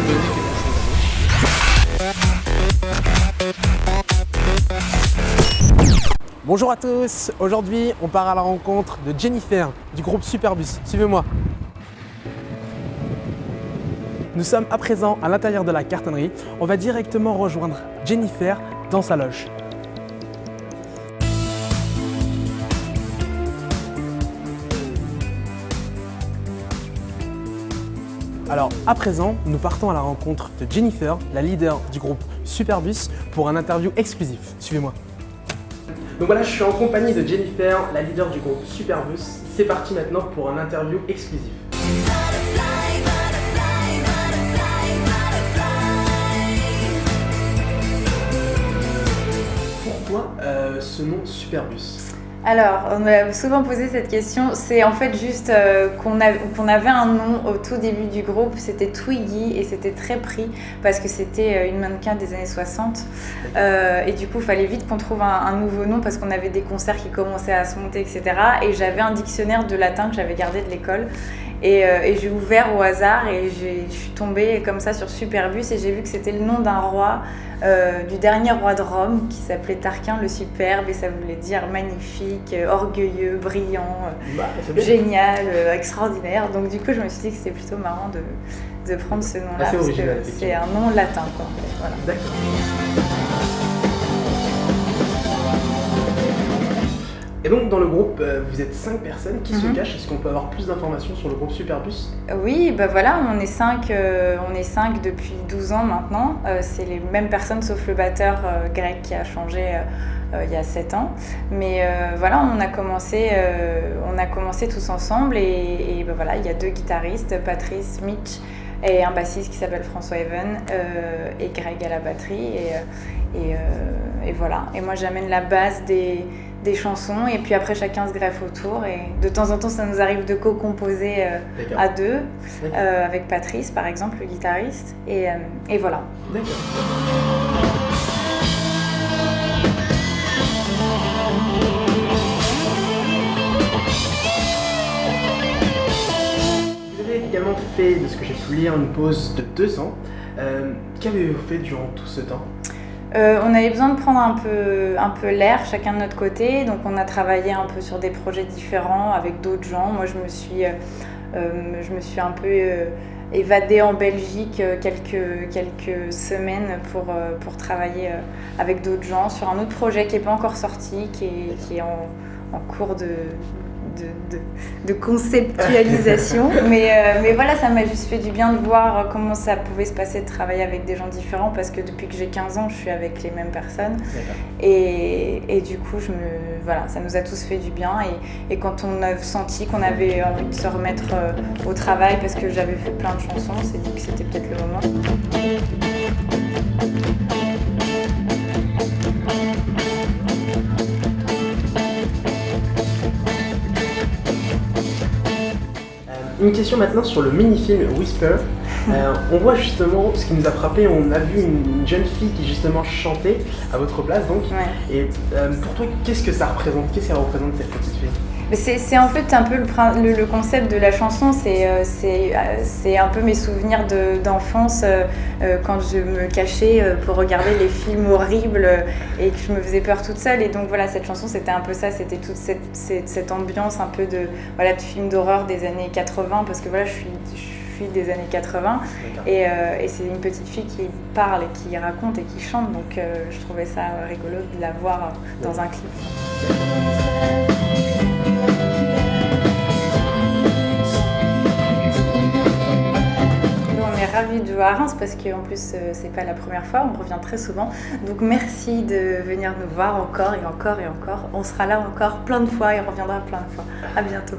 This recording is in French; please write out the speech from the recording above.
me donner quelque chose. Bonjour à tous, aujourd'hui on part à la rencontre de Jennifer du groupe Superbus. Suivez-moi. Nous sommes à présent à l'intérieur de la cartonnerie. On va directement rejoindre Jennifer dans sa loge. Alors à présent, nous partons à la rencontre de Jennifer, la leader du groupe Superbus, pour un interview exclusif. Suivez-moi. Donc voilà, je suis en compagnie de Jennifer, la leader du groupe Superbus. C'est parti maintenant pour un interview exclusif. Pourquoi ce nom Superbus ? Alors, on m'a souvent posé cette question. C'est en fait juste qu'on avait un nom au tout début du groupe, c'était Twiggy et c'était très pris parce que c'était une mannequin des années 60. Et du coup, il fallait vite qu'on trouve un nouveau nom parce qu'on avait des concerts qui commençaient à se monter, etc. Et j'avais un dictionnaire de latin que j'avais gardé de l'école. Et j'ai ouvert au hasard et je suis tombée comme ça sur Superbus et j'ai vu que c'était le nom d'un roi, du dernier roi de Rome qui s'appelait Tarquin le Superbe et ça voulait dire magnifique, orgueilleux, brillant, génial, extraordinaire. Donc du coup je me suis dit que c'était plutôt marrant de prendre ce nom-là parce que c'est un nom latin, quoi. Voilà. D'accord. Et donc dans le groupe, vous êtes 5 personnes qui se cachent. Est-ce qu'on peut avoir plus d'informations sur le groupe Superbus ? Oui, bah voilà, on est 5 depuis 12 ans maintenant. C'est les mêmes personnes sauf le batteur Greg qui a changé il y a 7 ans. Mais voilà, on a commencé tous ensemble et bah voilà, il y a 2 guitaristes, Patrice, Mitch et un bassiste qui s'appelle François Even et Greg à la batterie et voilà. Et moi j'amène la base des chansons et puis après chacun se greffe autour et de temps en temps ça nous arrive de co-composer à 2 avec Patrice par exemple, le guitariste et voilà. D'accord. Vous avez également fait, de ce que j'ai pu lire, une pause de 2 ans. Qu'avez-vous fait durant tout ce temps ? On avait besoin de prendre un peu l'air chacun de notre côté, donc on a travaillé un peu sur des projets différents avec d'autres gens. Moi je me suis un peu évadée en Belgique quelques semaines pour travailler avec d'autres gens sur un autre projet qui n'est pas encore sorti, qui est en cours de conceptualisation, mais voilà, ça m'a juste fait du bien de voir comment ça pouvait se passer de travailler avec des gens différents parce que depuis que j'ai 15 ans, je suis avec les mêmes personnes et du coup, voilà, ça nous a tous fait du bien et quand on a senti qu'on avait envie de se remettre au travail parce que j'avais fait plein de chansons, on s'est dit que c'était peut-être le moment. Une question maintenant sur le mini-film Whisper. On voit justement, ce qui nous a frappé, on a vu une jeune fille qui justement chantait à votre place donc. Ouais. Et pour toi, qu'est-ce que ça représente ? Qu'est-ce qu'elle représente cette petite fille ? C'est en fait un peu le concept de la chanson, c'est un peu mes souvenirs d'enfance quand je me cachais pour regarder les films horribles et que je me faisais peur toute seule. Et donc voilà, cette chanson c'était un peu ça, c'était toute cette ambiance un peu de film d'horreur des années 80 parce que voilà, je suis des années 80 et c'est une petite fille qui parle et qui raconte et qui chante, donc je trouvais ça rigolo de la voir dans un clip. Ravie de jouer à Reims parce qu'en plus c'est pas la première fois, on revient très souvent, donc merci de venir nous voir encore et encore et encore, on sera là encore plein de fois et on reviendra plein de fois. À bientôt.